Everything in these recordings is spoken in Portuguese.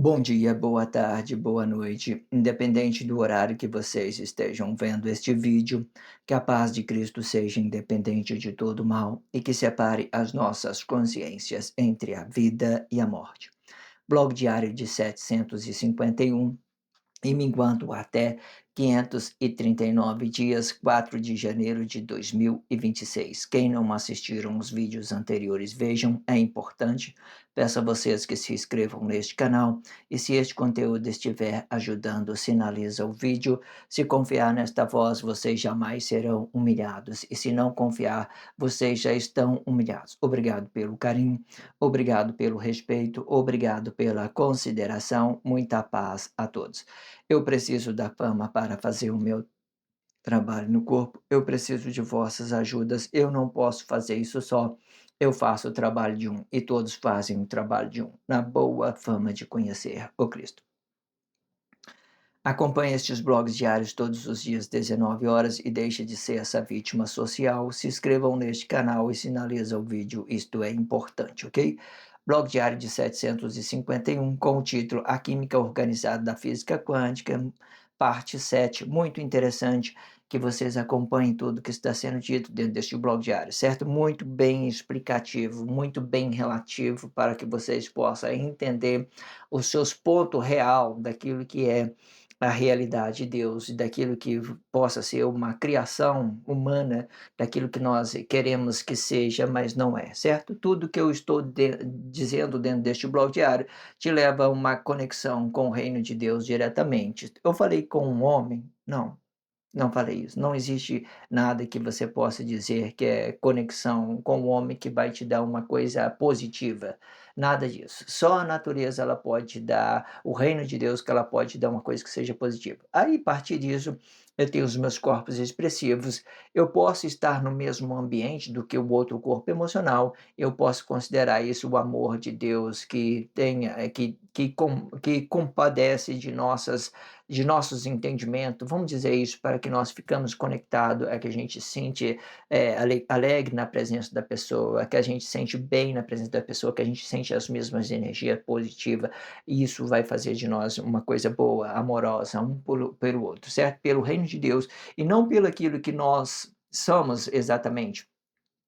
Bom dia, boa tarde, boa noite, independente do horário que vocês estejam vendo este vídeo, que a paz de Cristo seja independente de todo mal e que separe as nossas consciências entre a vida e a morte. Blog diário de 751 e minguando até 539 dias, 4 de janeiro de 2026. Quem não assistiram os vídeos anteriores, vejam, é importante. Peço a vocês que se inscrevam neste canal e se este conteúdo estiver ajudando, sinaliza o vídeo. Se confiar nesta voz, vocês jamais serão humilhados e se não confiar, vocês já estão humilhados. Obrigado pelo carinho, obrigado pelo respeito, obrigado pela consideração. Muita paz a todos. Eu preciso da fama para fazer o meu trabalho no corpo, eu preciso de vossas ajudas, eu não posso fazer isso só. Eu faço o trabalho de um e todos fazem o trabalho de um, na boa fama de conhecer o Cristo. Acompanhe estes blogs diários todos os dias, 19 horas, e deixe de ser essa vítima social. Se inscrevam neste canal e sinaliza o vídeo, isto é importante, ok? Blog diário de 751, com o título A Química Organizada da Física Quântica, parte 7, muito interessante que vocês acompanhem tudo que está sendo dito dentro deste blog diário, certo? Muito bem explicativo, muito bem relativo para que vocês possam entender os seus pontos real daquilo que é a realidade de Deus e daquilo que possa ser uma criação humana, daquilo que nós queremos que seja, mas não é, certo? Tudo que eu estou dizendo dentro deste blog diário te leva a uma conexão com o reino de Deus diretamente. Eu falei com um homem? Não. Não falei isso. Não existe nada que você possa dizer que é conexão com o homem que vai te dar uma coisa positiva. Nada disso. Só a natureza ela pode te dar, o reino de Deus que ela pode te dar uma coisa que seja positiva. Aí, a partir disso, eu tenho os meus corpos expressivos, eu posso estar no mesmo ambiente do que o outro corpo emocional, eu posso considerar isso o amor de Deus que tenha, que compadece de nossos entendimentos, vamos dizer isso, para que nós ficamos conectados, é que a gente sente alegre na presença da pessoa, que a gente sente bem na presença da pessoa, que a gente sente as mesmas energias positivas, e isso vai fazer de nós uma coisa boa, amorosa, um pelo outro, certo? Pelo reino de Deus, e não pelo aquilo que nós somos exatamente.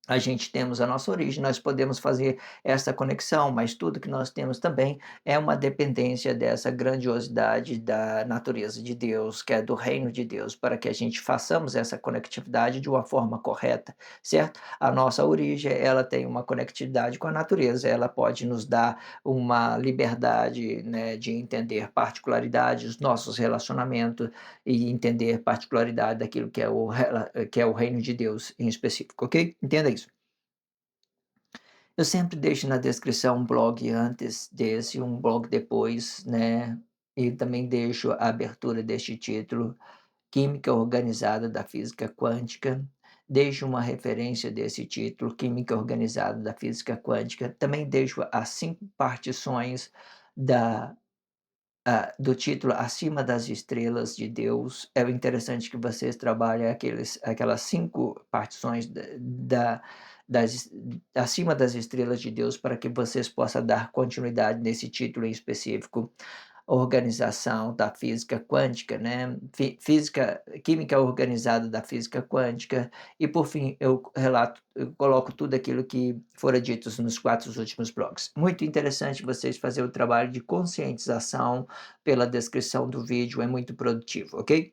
A gente temos a nossa origem, nós podemos fazer essa conexão, mas tudo que nós temos também é uma dependência dessa grandiosidade da natureza de Deus, que é do reino de Deus, para que a gente façamos essa conectividade de uma forma correta, certo? A nossa origem, ela tem uma conectividade com a natureza, ela pode nos dar uma liberdade, né, de entender particularidades dos nossos relacionamentos e entender particularidade daquilo que é que é o reino de Deus em específico, ok? Entenda isso. Eu sempre deixo na descrição um blog antes desse, um blog depois, né, e também deixo a abertura deste título, Química Organizada da Física Quântica. Deixo uma referência desse título, Química Organizada da Física Quântica. Também deixo as 5 partições da do título Acima das Estrelas de Deus. É interessante que vocês trabalhem aquelas 5 partições das Acima das Estrelas de Deus, para que vocês possam dar continuidade nesse título em específico. Organização da física quântica, né, física química organizada da física quântica, e por fim eu coloco tudo aquilo que fora dito nos 4 últimos blogs. Muito interessante vocês fazer o trabalho de conscientização pela descrição do vídeo, é muito produtivo, ok?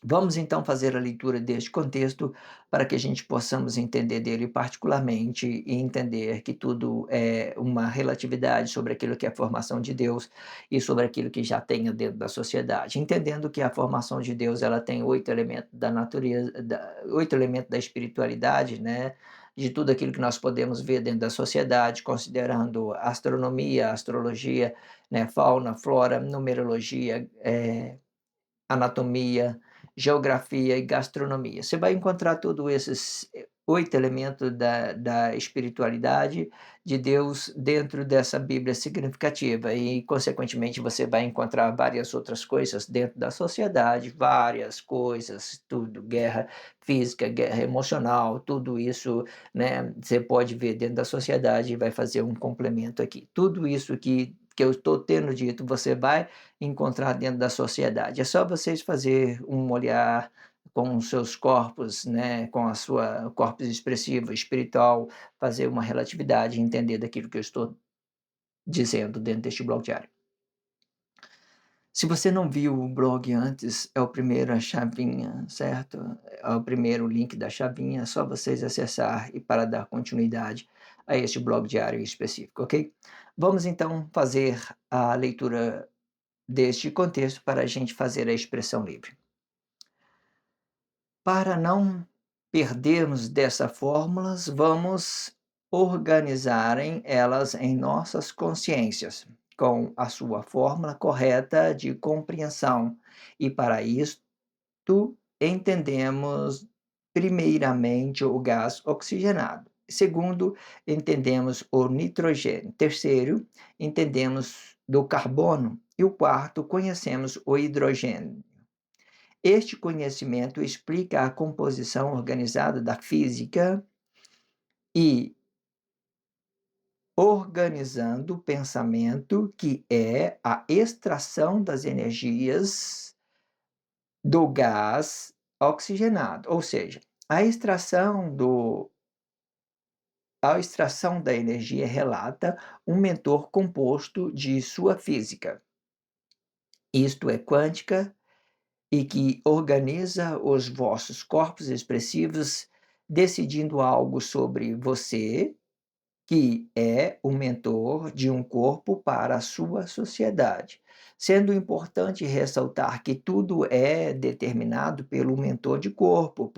Vamos então fazer a leitura deste contexto para que a gente possamos entender dele particularmente e entender que tudo é uma relatividade sobre aquilo que é a formação de Deus e sobre aquilo que já tem dentro da sociedade. Entendendo que a formação de Deus ela tem 8 elementos da natureza, 8 elementos da espiritualidade, né? De tudo aquilo que nós podemos ver dentro da sociedade, considerando astronomia, astrologia, né? Fauna, flora, numerologia, anatomia, geografia e gastronomia. Você vai encontrar todos esses 8 elementos da espiritualidade de Deus dentro dessa Bíblia significativa e, consequentemente, você vai encontrar várias outras coisas dentro da sociedade, várias coisas, tudo, guerra física, guerra emocional, tudo isso, né, você pode ver dentro da sociedade e vai fazer um complemento aqui. Tudo isso que que eu estou tendo dito, você vai encontrar dentro da sociedade. É só vocês fazer um olhar com os seus corpos, né, com a sua corpos expressivo, espiritual, fazer uma relatividade e entender daquilo que eu estou dizendo dentro deste blog diário. Se você não viu o blog antes, é o primeiro a chavinha, certo? É o primeiro link da chavinha, é só vocês acessar e para dar continuidade a este blog diário específico, ok? Vamos então fazer a leitura deste contexto para a gente fazer a expressão livre. Para não perdermos dessa fórmulas, vamos organizarem elas em nossas consciências, com a sua fórmula correta de compreensão. E para isto, entendemos primeiramente o gás oxigenado. Segundo, entendemos o nitrogênio. Terceiro, entendemos do carbono. E o quarto, conhecemos o hidrogênio. Este conhecimento explica a composição organizada da física e organizando o pensamento, que é a extração das energias do gás oxigenado, ou seja, a extração da energia relata um mentor composto de sua física, isto é quântica, e que organiza os vossos corpos expressivos, decidindo algo sobre você, que é o mentor de um corpo para a sua sociedade. Sendo importante ressaltar que tudo é determinado pelo mentor de corpo,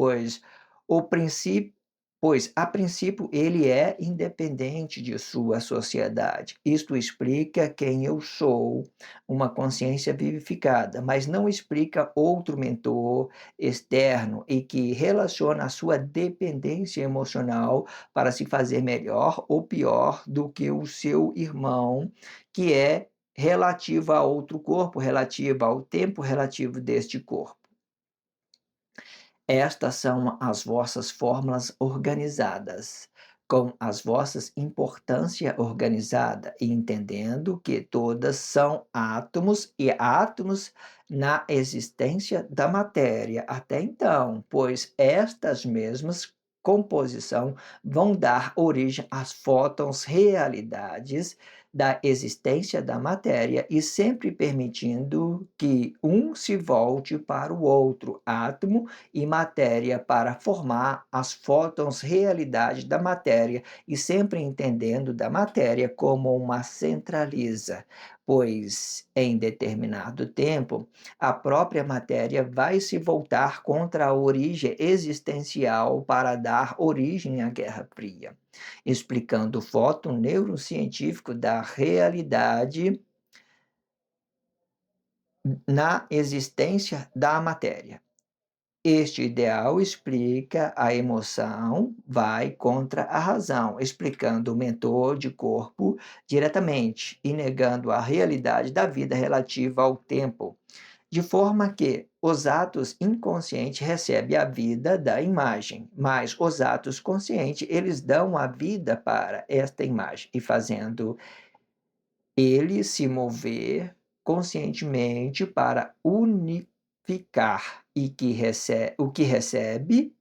o princípio pois, a princípio, ele é independente de sua sociedade. Isto explica quem eu sou, uma consciência vivificada, mas não explica outro mentor externo e que relaciona a sua dependência emocional para se fazer melhor ou pior do que o seu irmão, que é relativa a outro corpo, relativa ao tempo relativo deste corpo. Estas são as vossas fórmulas organizadas, com as vossas importância organizada, e entendendo que todas são átomos e átomos na existência da matéria até então, pois estas mesmas composição vão dar origem às fótons, realidades da existência da matéria e sempre permitindo que um se volte para o outro átomo e matéria para formar as fótons realidade da matéria e sempre entendendo da matéria como uma centraliza, pois em determinado tempo a própria matéria vai se voltar contra a origem existencial para dar origem à Guerra Fria, explicando o fóton neurocientífico da realidade na existência da matéria. Este ideal explica a emoção vai contra a razão, explicando o mentor de corpo diretamente e negando a realidade da vida relativa ao tempo, de forma que os atos inconscientes recebem a vida da imagem, mas os atos conscientes, eles dão a vida para esta imagem, e fazendo ele se mover conscientemente para unificar e o que recebe,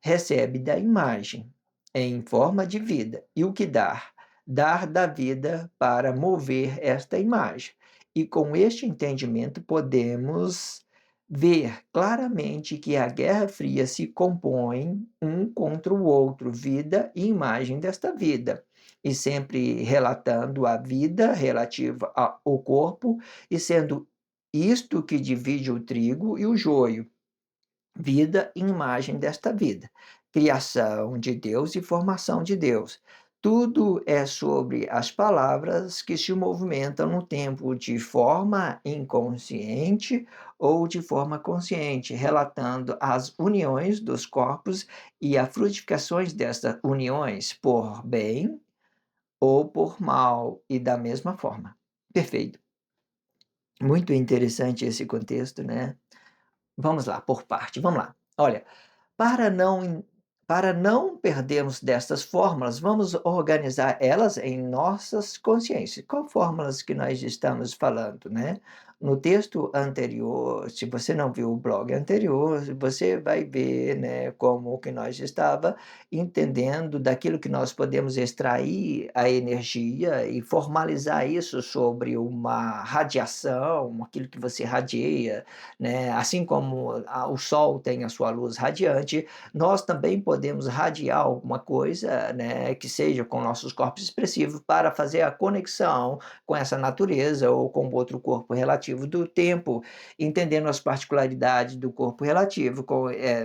recebe da imagem em forma de vida, e o que dar da vida para mover esta imagem. E com este entendimento podemos ver claramente que a Guerra Fria se compõe um contra o outro, vida e imagem desta vida, e sempre relatando a vida relativa ao corpo, e sendo isto que divide o trigo e o joio, vida e imagem desta vida, criação de Deus e formação de Deus. Tudo é sobre as palavras que se movimentam no tempo de forma inconsciente ou de forma consciente, relatando as uniões dos corpos e as frutificações dessas uniões por bem ou por mal, e da mesma forma. Perfeito. Muito interessante esse contexto, né? Vamos lá, por parte. Vamos lá. Olha, para não para não perdermos destas fórmulas, vamos organizar elas em nossas consciências. Qual fórmulas que nós estamos falando, né? No texto anterior, se você não viu o blog anterior, você vai ver, né, como que nós estava entendendo daquilo que nós podemos extrair a energia e formalizar isso sobre uma radiação, aquilo que você radia, né? Assim como o sol tem a sua luz radiante, nós também podemos radiar alguma coisa, né, que seja com nossos corpos expressivos para fazer a conexão com essa natureza ou com outro corpo relativo do tempo, entendendo as particularidades do corpo relativo.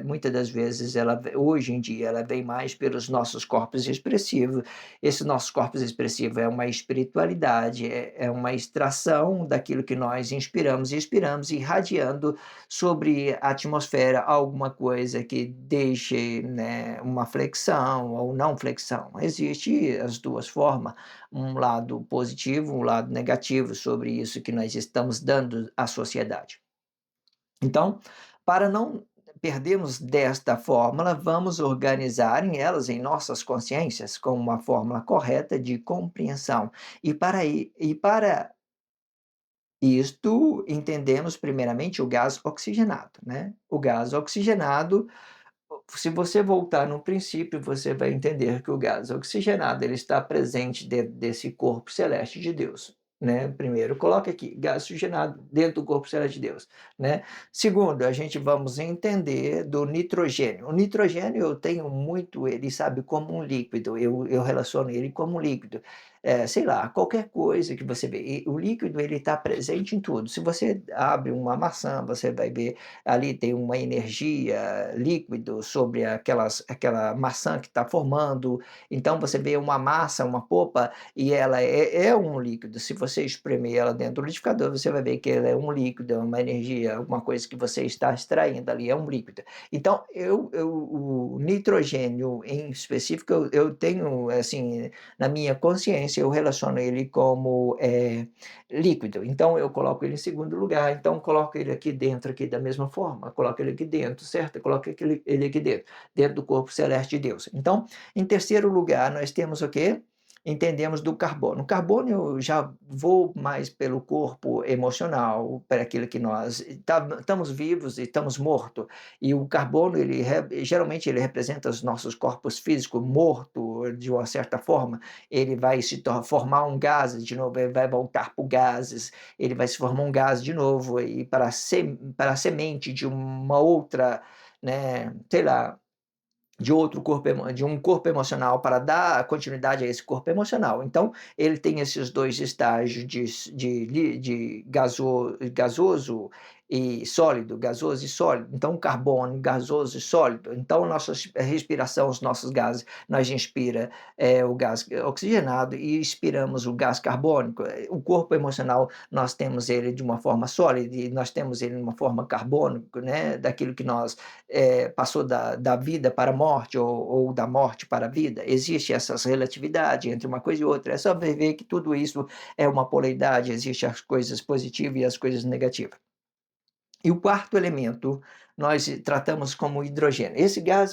Muitas das vezes, hoje em dia, ela vem mais pelos nossos corpos expressivos. Esse nossos corpos expressivos é uma espiritualidade, é uma extração daquilo que nós inspiramos e expiramos, irradiando sobre a atmosfera alguma coisa que deixe, né, uma flexão ou não flexão. Existe as duas formas, um lado positivo, um lado negativo sobre isso que nós estamos dando à sociedade. Então, para não perdermos desta fórmula, vamos organizar elas em nossas consciências com uma fórmula correta de compreensão. E para isto, entendemos primeiramente o gás oxigenado, né? O gás oxigenado, se você voltar no princípio, você vai entender que o gás oxigenado ele está presente dentro desse corpo celeste de Deus, né? Primeiro, coloca aqui, gás oxigenado dentro do corpo celeste de Deus, né? Segundo, a gente vamos entender do nitrogênio. O nitrogênio eu tenho muito ele, sabe, como um líquido, eu relaciono ele como um líquido. Sei lá, qualquer coisa que você vê, o líquido ele está presente em tudo. Se você abre uma maçã, você vai ver ali tem uma energia líquido sobre aquela maçã que está formando, então você vê uma massa, uma polpa, e ela é um líquido. Se você espremer ela dentro do liquidificador, você vai ver que ela é um líquido, é uma energia, alguma coisa que você está extraindo ali, é um líquido. Então, o nitrogênio em específico, eu tenho, assim, na minha consciência, eu relaciono ele como líquido. Então, eu coloco ele em segundo lugar, então coloco ele aqui dentro aqui da mesma forma, coloco ele aqui dentro, certo? Coloco ele aqui dentro, dentro do corpo celeste de Deus. Então, em terceiro lugar, nós temos o quê? Entendemos do carbono. O carbono eu já vou mais pelo corpo emocional, para aquilo que nós estamos vivos e estamos mortos. E o carbono, geralmente, ele representa os nossos corpos físicos mortos, de uma certa forma. Ele vai formar um gás de novo, ele vai voltar para o gases, ele vai se formar um gás de novo, e para a semente de uma outra, né, sei lá, de um corpo emocional para dar continuidade a esse corpo emocional. Então, ele tem esses dois estágios de gasoso e sólido, gasoso e sólido. Então, carbono, gasoso e sólido. Então, nossa respiração, os nossos gases, nós inspira o gás oxigenado e expiramos o gás carbônico. O corpo emocional, nós temos ele de uma forma sólida e nós temos ele de uma forma carbônica, né? Daquilo que nós passou da vida para a morte ou da morte para a vida. Existe essa relatividade entre uma coisa e outra. É só ver que tudo isso é uma polaridade, existem as coisas positivas e as coisas negativas. E o quarto elemento nós tratamos como hidrogênio. Esse gás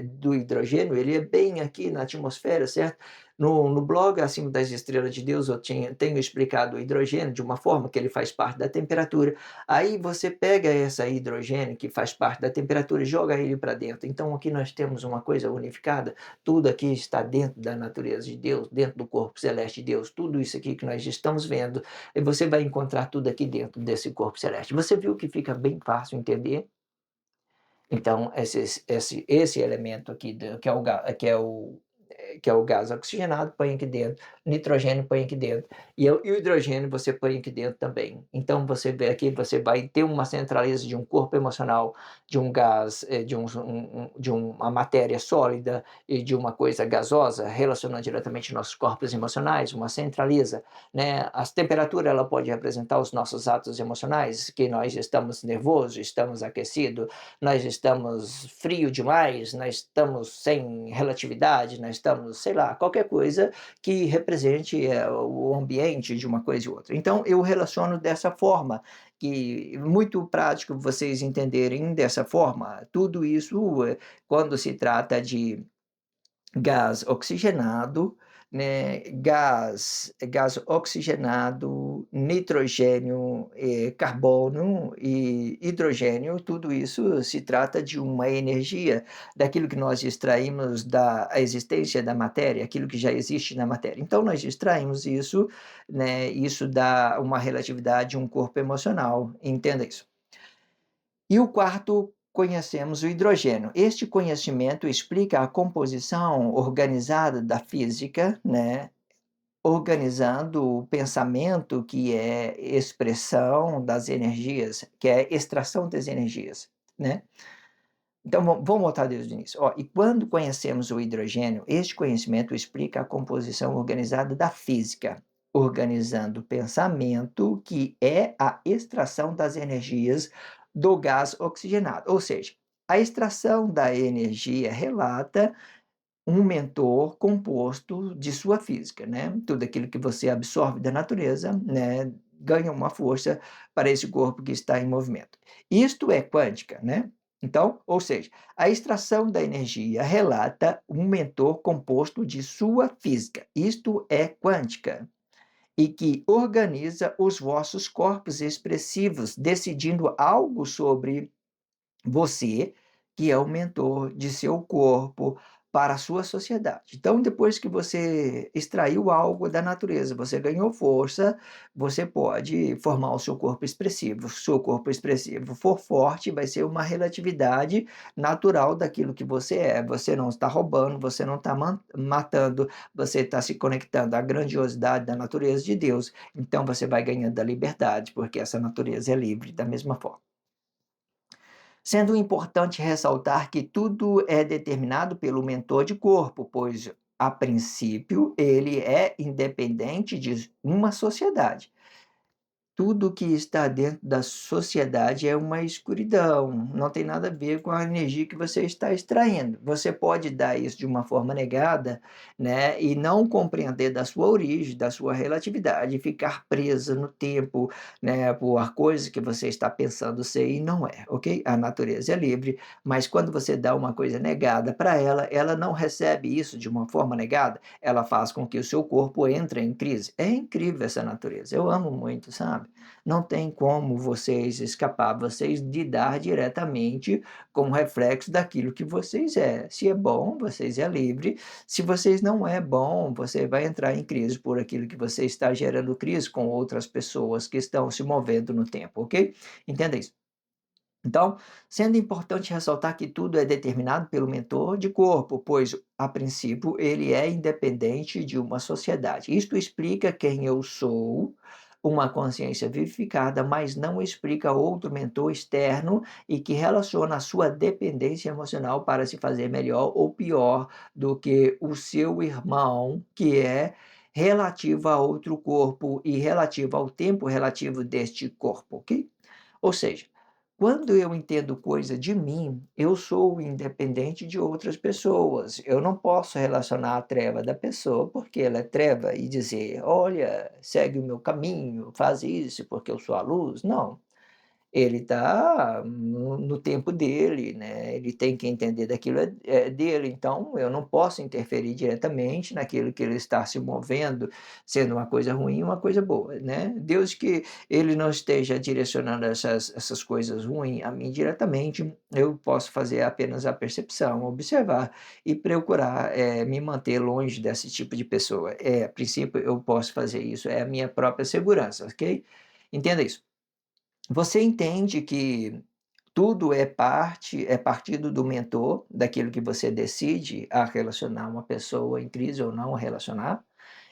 do hidrogênio, ele é bem aqui na atmosfera, certo? No blog Acima das Estrelas de Deus, eu tenho explicado o hidrogênio de uma forma que ele faz parte da temperatura. Aí você pega esse hidrogênio que faz parte da temperatura e joga ele para dentro. Então aqui nós temos uma coisa unificada, tudo aqui está dentro da natureza de Deus, dentro do corpo celeste de Deus, tudo isso aqui que nós estamos vendo, e você vai encontrar tudo aqui dentro desse corpo celeste. Você viu que fica bem fácil entender? Então, esse elemento aqui, que é o gás oxigenado, põe aqui dentro, nitrogênio põe aqui dentro, e o hidrogênio você põe aqui dentro também. Então, você vê aqui, você vai ter uma centraleza de um corpo emocional, de um gás, de uma matéria sólida e de uma coisa gasosa, relacionando diretamente nossos corpos emocionais, uma centraliza, né? A temperatura, ela pode representar os nossos atos emocionais, que nós estamos nervosos, estamos aquecidos, nós estamos frio demais, nós estamos sem relatividade, nós estamos planos, sei lá, qualquer coisa que represente, o ambiente de uma coisa e outra. Então eu relaciono dessa forma, que muito prático vocês entenderem dessa forma. Tudo isso, quando se trata de gás oxigenado, né, gás oxigenado, nitrogênio, carbono e hidrogênio, tudo isso se trata de uma energia daquilo que nós extraímos da a existência da matéria, aquilo que já existe na matéria. Então nós extraímos isso, né, isso dá uma relatividade, um corpo emocional, entenda isso. E o quarto, conhecemos o hidrogênio. Este conhecimento explica a composição organizada da física, né, organizando o pensamento, que é expressão das energias, que é extração das energias, né. Então vamos voltar desde o início. Ó, e quando conhecemos o hidrogênio, este conhecimento explica a composição organizada da física, organizando o pensamento, que é a extração das energias do gás oxigenado. Ou seja, a extração da energia relata um mentor composto de sua física, né? Tudo aquilo que você absorve da natureza, né, ganha uma força para esse corpo que está em movimento. Isto é quântica, né? Então, ou seja, a extração da energia relata um mentor composto de sua física. Isto é quântica. E que organiza os vossos corpos expressivos, decidindo algo sobre você, que é o mentor de seu corpo para a sua sociedade. Então, depois que você extraiu algo da natureza, você ganhou força, você pode formar o seu corpo expressivo. Se o seu corpo expressivo for forte, vai ser uma relatividade natural daquilo que você é. Você não está roubando, você não está matando, você está se conectando à grandiosidade da natureza de Deus. Então, você vai ganhando a liberdade, porque essa natureza é livre da mesma forma. Sendo importante ressaltar que tudo é determinado pelo mentor de corpo, pois, a princípio, ele é independente de uma sociedade. Tudo que está dentro da sociedade é uma escuridão, não tem nada a ver com a energia que você está extraindo. Você pode dar isso de uma forma negada, né, e não compreender da sua origem, da sua relatividade, e ficar presa no tempo, né, por coisas que você está pensando ser e não é, ok? A natureza é livre, mas quando você dá uma coisa negada para ela, ela não recebe isso de uma forma negada, ela faz com que o seu corpo entre em crise. É incrível essa natureza, eu amo muito, sabe? Não tem como vocês escapar, vocês lidar diretamente com o reflexo daquilo que vocês é. Se é bom, vocês é livre, se vocês não é bom, você vai entrar em crise por aquilo que você está gerando crise com outras pessoas que estão se movendo no tempo, ok? Entenda isso. Então, sendo importante ressaltar que tudo é determinado pelo mentor de corpo, pois, a princípio, ele é independente de uma sociedade. Isto explica quem eu sou, uma consciência vivificada, mas não explica outro mentor externo e que relaciona a sua dependência emocional para se fazer melhor ou pior do que o seu irmão, que é relativo a outro corpo e relativo ao tempo relativo deste corpo, ok? Ou seja, quando eu entendo coisa de mim, eu sou independente de outras pessoas. Eu não posso relacionar a treva da pessoa porque ela é treva e dizer: "Olha, segue o meu caminho, faz isso porque eu sou a luz". Não. Ele está no tempo dele, né, ele tem que entender daquilo é dele, então eu não posso interferir diretamente naquilo que ele está se movendo, sendo uma coisa ruim uma coisa boa, né. Deus que ele não esteja direcionando essas coisas ruins a mim diretamente, eu posso fazer apenas a percepção, observar e procurar, me manter longe desse tipo de pessoa. A princípio eu posso fazer isso, é a minha própria segurança, ok? Entenda isso. Você entende que tudo é partido do mentor, daquilo que você decide a relacionar uma pessoa em crise ou não relacionar,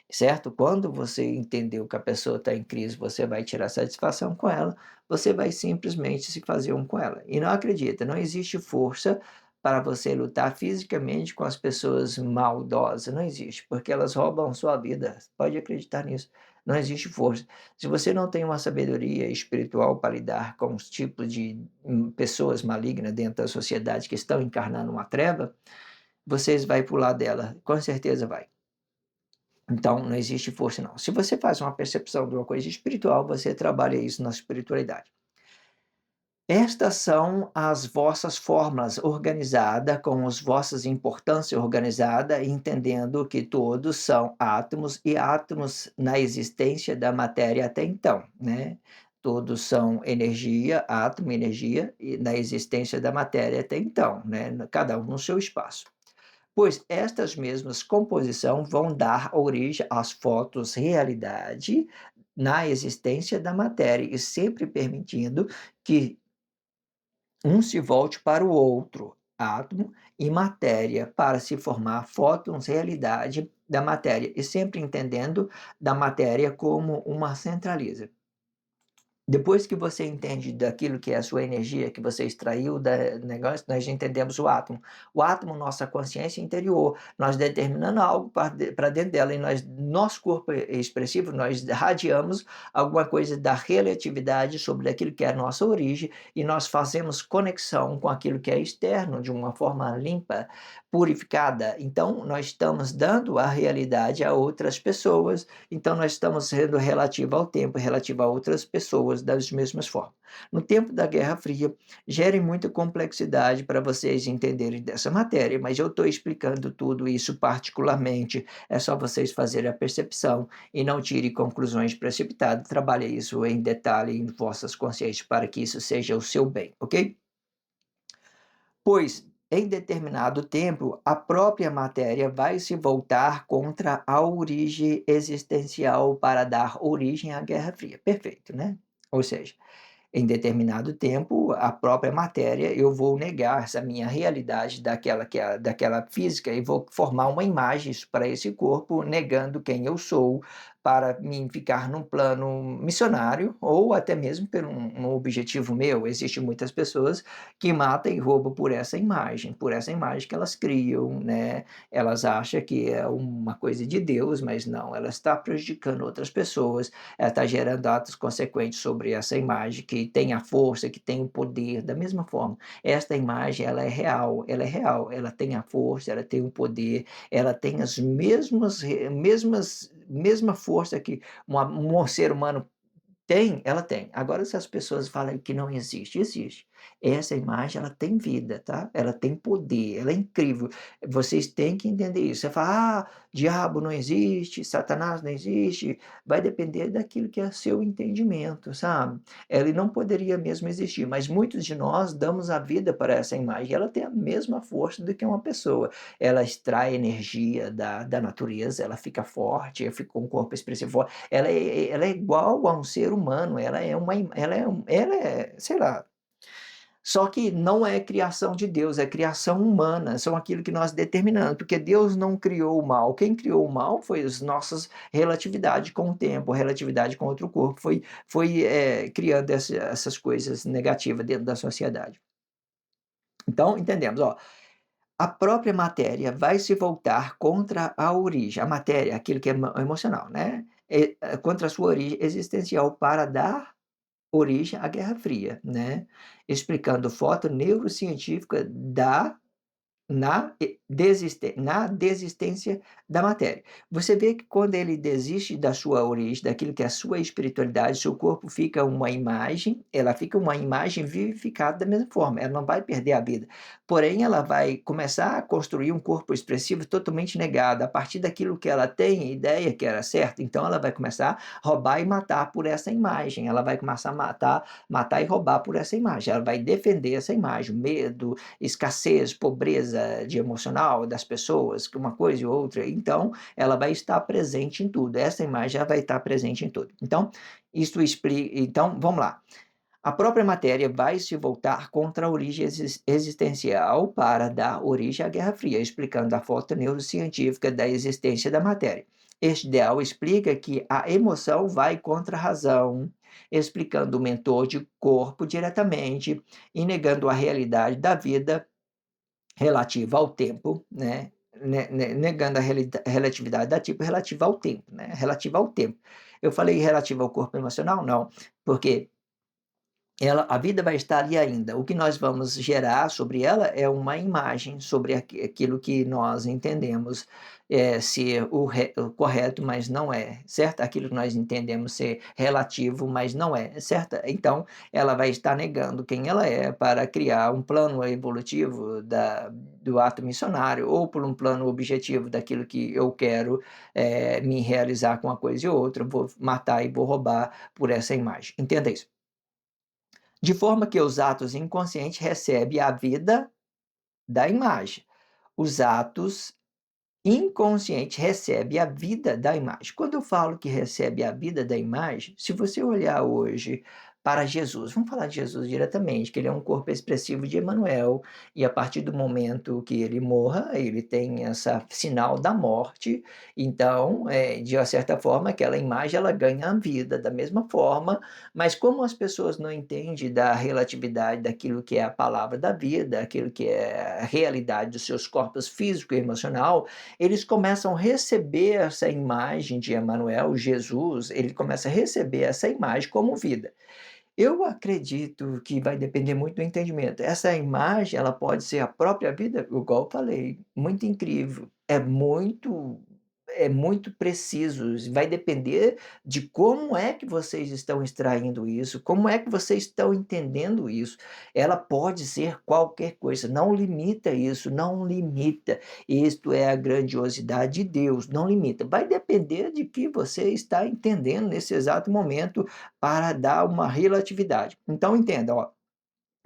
certo? Quando você entendeu que a pessoa está em crise, você vai tirar satisfação com ela, você vai simplesmente se fazer um com ela. E não acredita, não existe força para você lutar fisicamente com as pessoas maldosas, não existe, porque elas roubam sua vida, pode acreditar nisso. Não existe força. Se você não tem uma sabedoria espiritual para lidar com os tipos de pessoas malignas dentro da sociedade que estão encarnando uma treva, vocês vai pular dela, com certeza vai. Então, não existe força não. Se você faz uma percepção de uma coisa espiritual, você trabalha isso na espiritualidade. Estas são as vossas fórmulas organizada com as vossas importância organizada, entendendo que todos são átomos e átomos na existência da matéria até então, né. Todos são energia, átomo, energia, e na existência da matéria até então, né, cada um no seu espaço. Pois estas mesmas composição vão dar origem às fotos realidade na existência da matéria e sempre permitindo que um se volte para o outro, átomo e matéria, para se formar fótons realidade da matéria, e sempre entendendo da matéria como uma centraliza. Depois que você entende daquilo que é a sua energia, que você extraiu da negócio, nós entendemos o átomo. O átomo, nossa consciência interior, nós determinando algo para dentro dela e nosso corpo expressivo, nós radiamos alguma coisa da relatividade sobre aquilo que é a nossa origem e nós fazemos conexão com aquilo que é externo de uma forma limpa, purificada. Então, nós estamos dando a realidade a outras pessoas, então nós estamos sendo relativo ao tempo, relativo a outras pessoas das mesmas formas. No tempo da Guerra Fria, gere muita complexidade para vocês entenderem dessa matéria, mas eu estou explicando tudo isso particularmente, é só vocês fazerem a percepção e não tire conclusões precipitadas, trabalhe isso em detalhe em vossas consciências para que isso seja o seu bem, ok? Pois, em determinado tempo, a própria matéria vai se voltar contra a origem existencial para dar origem à Guerra Fria. Perfeito, né? Ou seja, em determinado tempo, a própria matéria, eu vou negar essa minha realidade daquela física e vou formar uma imagem para esse corpo, negando quem eu sou, para mim ficar num plano missionário ou até mesmo por um objetivo meu. Existem muitas pessoas que matam e roubam por essa imagem que elas criam, né? Elas acham que é uma coisa de Deus, mas não, ela está prejudicando outras pessoas, ela está gerando atos consequentes sobre essa imagem que tem a força, que tem o poder, da mesma forma. Esta imagem, ela é real, ela tem a força, ela tem o poder, ela tem as mesma força que um ser humano tem, ela tem. Agora se as pessoas falam que não existe, existe. Essa imagem ela tem vida, tá? Ela tem poder, ela é incrível. Vocês têm que entender isso. Você fala: "Ah, diabo não existe, Satanás não existe", vai depender daquilo que é seu entendimento, sabe? Ele não poderia mesmo existir, mas muitos de nós damos a vida para essa imagem, ela tem a mesma força do que uma pessoa. Ela extrai energia da natureza, ela fica forte, fica com um corpo expressivo forte, ela é igual a um ser humano, ela é, sei lá, só que não é criação de Deus, é criação humana, são aquilo que nós determinamos, porque Deus não criou o mal, quem criou o mal foi as nossas relatividade com o tempo, relatividade com outro corpo, criando essas coisas negativas dentro da sociedade. Então entendemos, ó, a própria matéria vai se voltar contra a origem, a matéria, aquilo que é emocional, né, contra a sua origem existencial para dar origem à Guerra Fria, né, explicando foto neurocientífica na desistência da matéria. Você vê que quando ele desiste da sua origem, daquilo que é a sua espiritualidade, seu corpo fica uma imagem, ela fica uma imagem vivificada da mesma forma, ela não vai perder a vida. Porém, ela vai começar a construir um corpo expressivo totalmente negado, a partir daquilo que ela tem ideia que era certo, então ela vai começar a roubar e matar por essa imagem, ela vai começar a matar e roubar por essa imagem, ela vai defender essa imagem, medo, escassez, pobreza de emocional das pessoas, que uma coisa e outra, então ela vai estar presente em tudo. Essa imagem ela vai estar presente em tudo. Então, isso explica. Então, vamos lá. A própria matéria vai se voltar contra a origem existencial para dar origem à Guerra Fria, explicando a foto neurocientífica da existência da matéria. Este ideal explica que a emoção vai contra a razão, explicando o mentor de corpo diretamente e negando a realidade da vida relativa ao tempo, né, negando a relatividade da tipo relativa ao tempo, né, relativa ao tempo. Eu falei relativa ao corpo emocional? Não, porque a vida vai estar ali ainda. O que nós vamos gerar sobre ela é uma imagem sobre aquilo que nós entendemos, ser o correto, mas não é, certo? Aquilo que nós entendemos ser relativo, mas não é, certo? Então, ela vai estar negando quem ela é para criar um plano evolutivo do ato missionário ou por um plano objetivo daquilo que eu quero, me realizar com uma coisa e outra, vou matar e vou roubar por essa imagem. Entenda isso. De forma que os atos inconscientes recebem a vida da imagem. Os atos inconscientes recebem a vida da imagem. Quando eu falo que recebe a vida da imagem, se você olhar hoje para Jesus, vamos falar de Jesus diretamente, que ele é um corpo expressivo de Emanuel, e a partir do momento que ele morra, ele tem essa sinal da morte, então, de uma certa forma, aquela imagem ela ganha a vida da mesma forma, mas como as pessoas não entendem da relatividade daquilo que é a palavra da vida, aquilo que é a realidade dos seus corpos físico e emocional, eles começam a receber essa imagem de Emanuel, Jesus, ele começa a receber essa imagem como vida. Eu acredito que vai depender muito do entendimento. Essa imagem, ela pode ser a própria vida, igual eu falei, muito incrível, é muito preciso, vai depender de como é que vocês estão extraindo isso, como é que vocês estão entendendo isso. Ela pode ser qualquer coisa, não limita isso, não limita. Isto é a grandiosidade de Deus, não limita. Vai depender de que você está entendendo nesse exato momento para dar uma relatividade. Então entenda, ó,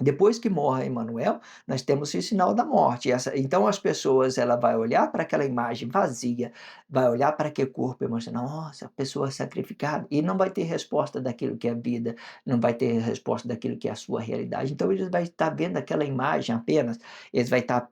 depois que morre Emanuel, nós temos o sinal da morte. Então as pessoas ela vai olhar para aquela imagem vazia, vai olhar para aquele corpo emocional, nossa, a pessoa sacrificada, e não vai ter resposta daquilo que é vida, não vai ter resposta daquilo que é a sua realidade. Então eles vai estar vendo aquela imagem apenas, eles vai estar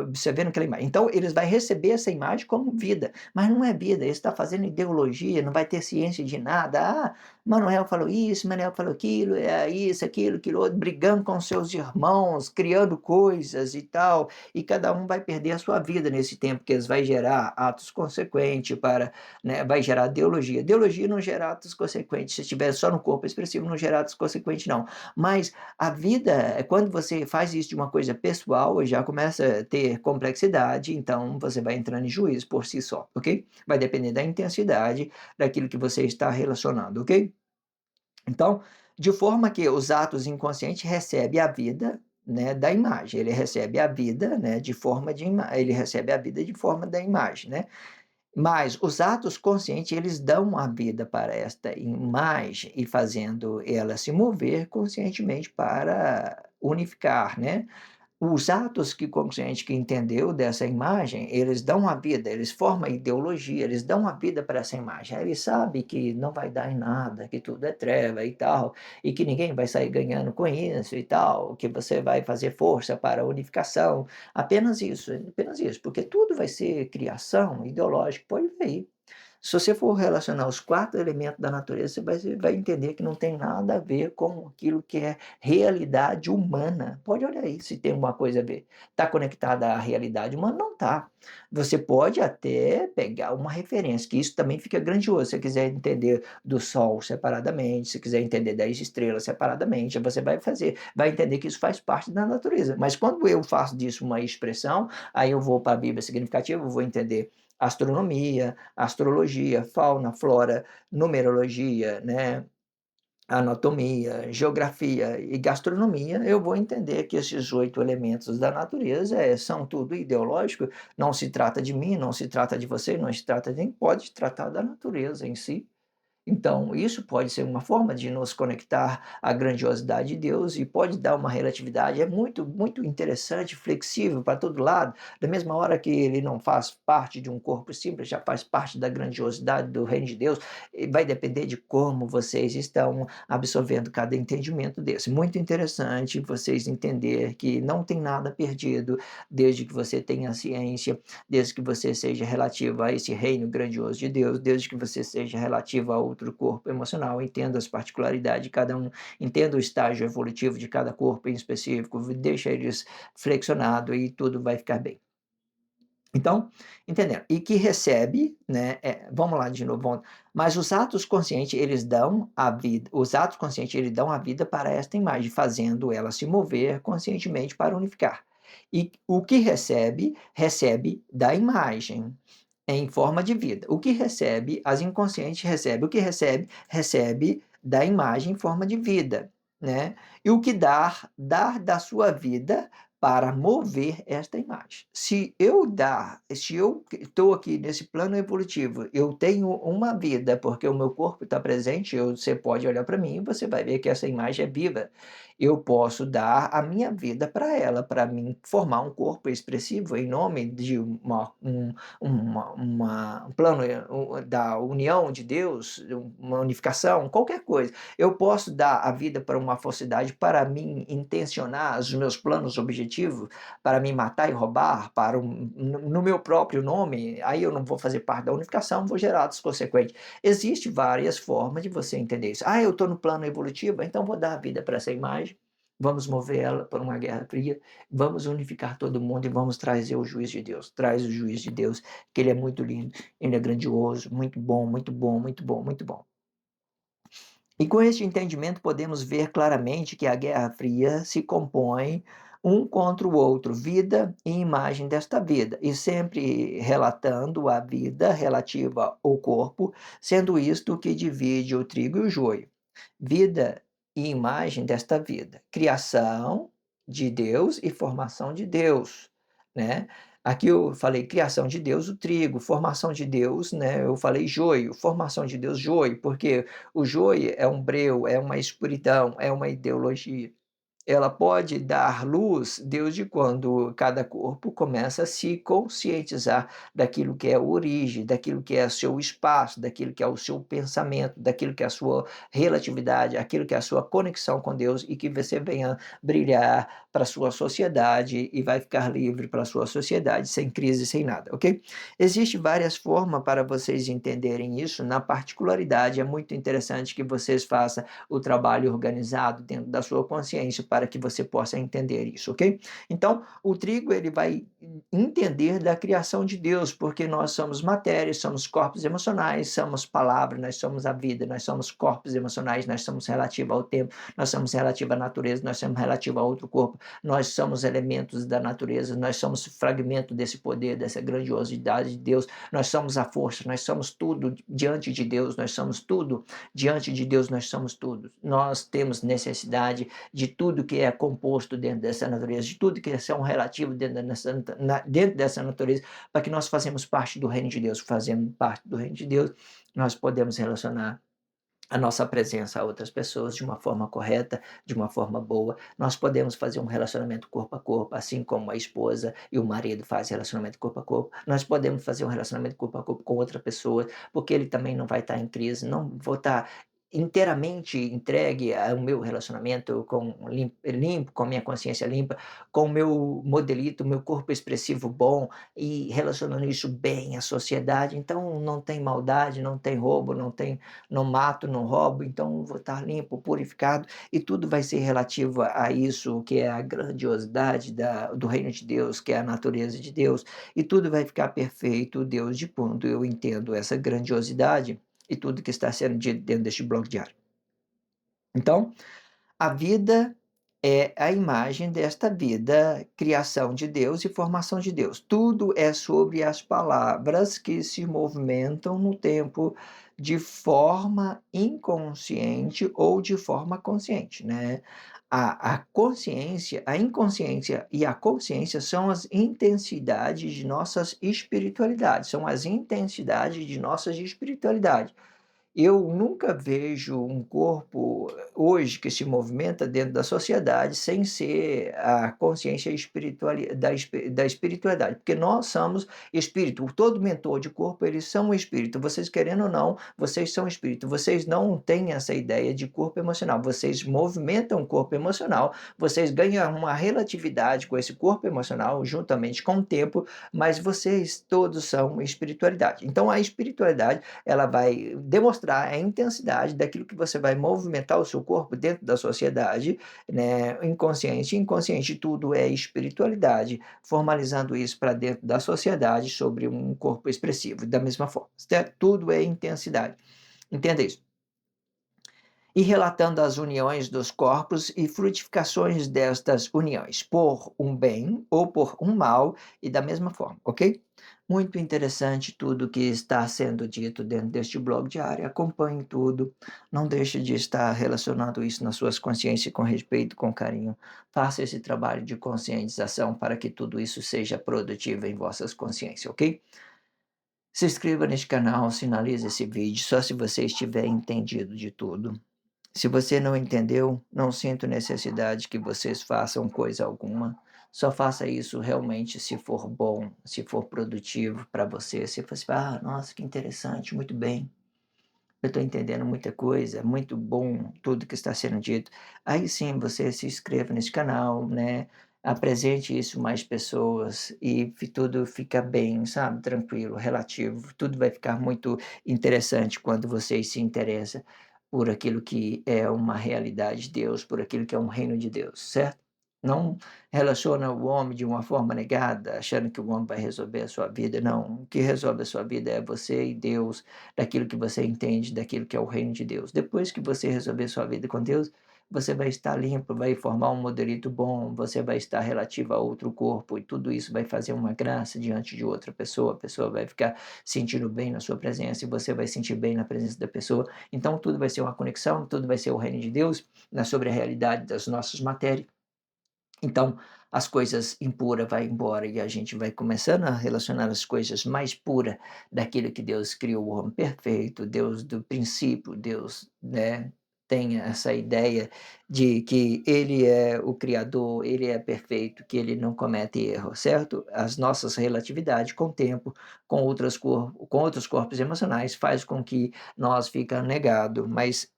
observando aquela imagem. Então eles vai receber essa imagem como vida, mas não é vida, eles está fazendo ideologia, não vai ter ciência de nada. Ah, Manuel falou isso, Manuel falou aquilo, é isso, aquilo outro, brigando com seus irmãos, criando coisas e tal, e cada um vai perder a sua vida nesse tempo, porque eles vai gerar atos consequentes para, né, vai gerar ideologia. Ideologia não gera atos consequentes, se estiver só no corpo expressivo não gera atos consequentes não. Mas a vida, quando você faz isso de uma coisa pessoal, já começa a ter complexidade, então você vai entrando em juízo por si só, ok? Vai depender da intensidade daquilo que você está relacionando, ok? Então, de forma que os atos inconscientes recebem a vida, né, da imagem, ele recebe a vida, né, de forma de ele recebe a vida de forma da imagem, né. Mas os atos conscientes, eles dão a vida para esta imagem e fazendo ela se mover conscientemente para unificar, né. Os atos que consciente que entendeu dessa imagem, eles dão a vida, eles formam a ideologia, eles dão a vida para essa imagem. Aí ele sabe que não vai dar em nada, que tudo é treva e tal, e que ninguém vai sair ganhando com isso e tal, que você vai fazer força para a unificação. Apenas isso, porque tudo vai ser criação ideológica, pode ver aí. Se você for relacionar os 4 elementos da natureza, você vai entender que não tem nada a ver com aquilo que é realidade humana. Pode olhar aí se tem alguma coisa a ver. Está conectada à realidade humana? Não está. Você pode até pegar uma referência, que isso também fica grandioso. Se você quiser entender do Sol separadamente, se quiser entender das estrelas separadamente, você vai entender que isso faz parte da natureza. Mas quando eu faço disso uma expressão, aí eu vou para a Bíblia significativa, eu vou entender astronomia, astrologia, fauna, flora, numerologia, né, anatomia, geografia e gastronomia, eu vou entender que esses 8 elementos da natureza, são tudo ideológico, não se trata de mim, não se trata de você, não se trata de nem pode tratar da natureza em si. Então, isso pode ser uma forma de nos conectar à grandiosidade de Deus e pode dar uma relatividade. É muito, muito interessante, flexível para todo lado. Da mesma hora que ele não faz parte de um corpo simples, já faz parte da grandiosidade do reino de Deus. E vai depender de como vocês estão absorvendo cada entendimento desse. Muito interessante vocês entender que não tem nada perdido desde que você tenha ciência, desde que você seja relativo a esse reino grandioso de Deus, desde que você seja relativo a outro corpo emocional, entenda as particularidades de cada um, entenda o estágio evolutivo de cada corpo em específico, deixa eles flexionado e tudo vai ficar bem. Então, entendendo? E que recebe, né, vamos lá de novo, mas os atos conscientes, eles dão a vida, os atos conscientes, eles dão a vida para esta imagem, fazendo ela se mover conscientemente para unificar. E o que recebe, recebe da imagem em forma de vida. O que recebe, as inconscientes recebe. O que recebe, recebe da imagem em forma de vida, né? E o que dar, dar da sua vida para mover esta imagem. Se eu estou aqui nesse plano evolutivo, eu tenho uma vida, porque o meu corpo está presente, você pode olhar para mim e você vai ver que essa imagem é viva. Eu posso dar a minha vida para ela, para mim formar um corpo expressivo em nome de um plano da união de Deus, uma unificação, qualquer coisa. Eu posso dar a vida para uma falsidade para mim intencionar os meus planos objetivos, para me matar e roubar, no meu próprio nome, aí eu não vou fazer parte da unificação, vou gerar atos consequentes. Existem várias formas de você entender isso. Ah, eu estou no plano evolutivo, então vou dar a vida para essa imagem, vamos mover ela para uma guerra fria, vamos unificar todo mundo e vamos trazer o juiz de Deus. Traz o juiz de Deus, que ele é muito lindo, ele é grandioso, muito bom, muito bom, muito bom, muito bom. E com este entendimento podemos ver claramente que a Guerra Fria se compõe um contra o outro, vida e imagem desta vida, e sempre relatando a vida relativa ao corpo, sendo isto o que divide o trigo e o joio. Vida e imagem desta vida, criação de Deus e formação de Deus, né? Aqui eu falei criação de Deus, o trigo, formação de Deus, né? Eu falei joio, formação de Deus, joio, porque o joio é um breu, é uma escuridão, é uma ideologia. Ela pode dar luz desde quando cada corpo começa a se conscientizar daquilo que é a origem, daquilo que é o seu espaço, daquilo que é o seu pensamento, daquilo que é a sua relatividade, aquilo que é a sua conexão com Deus e que você venha brilhar para a sua sociedade e vai ficar livre para a sua sociedade, sem crise, sem nada, ok? Existem várias formas para vocês entenderem isso, na particularidade é muito interessante que vocês façam o trabalho organizado dentro da sua consciência para que você possa entender isso, ok? Então, o trigo ele vai entender da criação de Deus, porque nós somos matéria, somos corpos emocionais, somos palavra, nós somos a vida, nós somos corpos emocionais, nós somos relativos ao tempo, nós somos relativos à natureza, nós somos relativos a outro corpo, nós somos elementos da natureza, nós somos fragmento desse poder, dessa grandiosidade de Deus, nós somos a força, nós somos tudo diante de Deus, nós somos tudo diante de Deus, nós somos tudo. Nós temos necessidade de tudo que é composto dentro dessa natureza, de tudo que é um relativo dentro dessa natureza, para que nós façamos parte do reino de Deus. Fazendo parte do reino de Deus, nós podemos relacionar a nossa presença a outras pessoas de uma forma correta, de uma forma boa. Nós podemos fazer um relacionamento corpo a corpo, assim como a esposa e o marido fazem relacionamento corpo a corpo. Nós podemos fazer um relacionamento corpo a corpo com outra pessoa, porque ele também não vai estar em crise, não vou estar inteiramente entregue ao meu relacionamento com limpo, com a minha consciência limpa, com o meu modelito, o meu corpo expressivo bom e relacionando isso bem à sociedade. Então não tem maldade, não tem roubo, não mato, não roubo, então vou estar limpo, purificado, e tudo vai ser relativo a isso, que é a grandiosidade do reino de Deus, que é a natureza de Deus, e tudo vai ficar perfeito, Deus, de quando eu entendo essa grandiosidade e tudo que está sendo dito dentro deste bloco diário. Então, a vida é a imagem desta vida, criação de Deus e formação de Deus. Tudo é sobre as palavras que se movimentam no tempo de forma inconsciente ou de forma consciente, né? A consciência, a inconsciência e a consciência são as intensidades de nossas espiritualidades, são as intensidades de nossas espiritualidades. Eu nunca vejo um corpo hoje que se movimenta dentro da sociedade sem ser a consciência da espiritualidade, porque nós somos espírito. Todo mentor de corpo, eles são espírito. Vocês querendo ou não, vocês são espírito. Vocês não têm essa ideia de corpo emocional. Vocês movimentam o corpo emocional, vocês ganham uma relatividade com esse corpo emocional juntamente com o tempo, mas vocês todos são espiritualidade. Então a espiritualidade ela vai demonstrar a intensidade daquilo que você vai movimentar o seu corpo dentro da sociedade, né, inconsciente. Inconsciente tudo é espiritualidade, formalizando isso para dentro da sociedade sobre um corpo expressivo, da mesma forma, certo? Tudo é intensidade. Entenda isso. E relatando as uniões dos corpos e frutificações destas uniões, por um bem ou por um mal, e da mesma forma, ok? Muito interessante tudo que está sendo dito dentro deste blog diário. Acompanhe tudo. Não deixe de estar relacionando isso nas suas consciências com respeito, com carinho. Faça esse trabalho de conscientização para que tudo isso seja produtivo em vossas consciências, ok? Se inscreva neste canal, sinalize esse vídeo, só se você estiver entendido de tudo. Se você não entendeu, não sinto necessidade que vocês façam coisa alguma. Só faça isso realmente se for bom, se for produtivo para você. Se for assim, nossa, que interessante, muito bem. Eu estou entendendo muita coisa, muito bom tudo que está sendo dito. Aí sim você se inscreva nesse canal, né? Apresente isso a mais pessoas e tudo fica bem, sabe? Tranquilo, relativo. Tudo vai ficar muito interessante quando você se interessa por aquilo que é uma realidade de Deus, por aquilo que é um reino de Deus, certo? Não relaciona o homem de uma forma negada, achando que o homem vai resolver a sua vida. Não, o que resolve a sua vida é você e Deus, daquilo que você entende, daquilo que é o reino de Deus. Depois que você resolver sua vida com Deus, você vai estar limpo, vai formar um modelito bom, você vai estar relativo a outro corpo e tudo isso vai fazer uma graça diante de outra pessoa. A pessoa vai ficar sentindo bem na sua presença e você vai sentir bem na presença da pessoa. Então tudo vai ser uma conexão, tudo vai ser o reino de Deus, sobre a realidade das nossas matérias. Então, as coisas impuras vai embora e a gente vai começando a relacionar as coisas mais puras daquilo que Deus criou o homem perfeito, Deus do princípio, Deus, né, tem essa ideia de que ele é o criador, ele é perfeito, que ele não comete erro, certo? As nossas relatividades com o tempo, com outros corpos emocionais faz com que nós fica negado, mas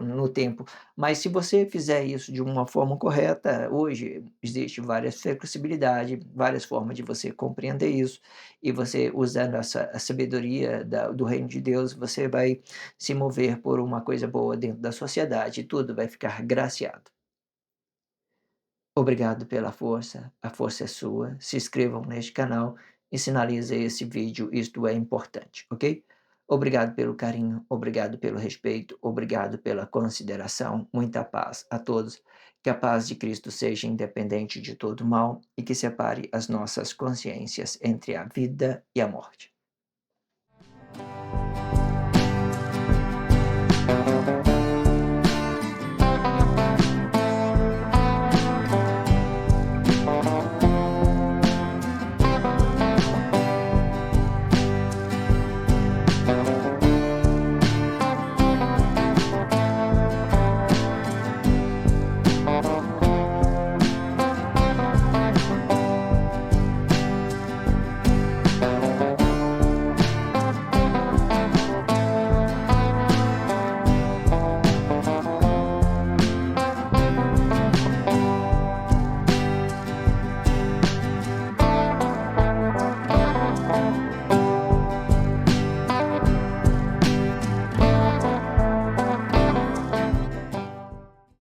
no tempo, mas se você fizer isso de uma forma correta, hoje existe várias flexibilidade, várias formas de você compreender isso, e você usando a sabedoria do reino de Deus, você vai se mover por uma coisa boa dentro da sociedade, e tudo vai ficar graciado. Obrigado pela força, a força é sua. Se inscrevam neste canal e sinalize esse vídeo, isto é importante, ok? Obrigado pelo carinho, obrigado pelo respeito, obrigado pela consideração. Muita paz a todos. Que a paz de Cristo seja independente de todo mal e que separe as nossas consciências entre a vida e a morte.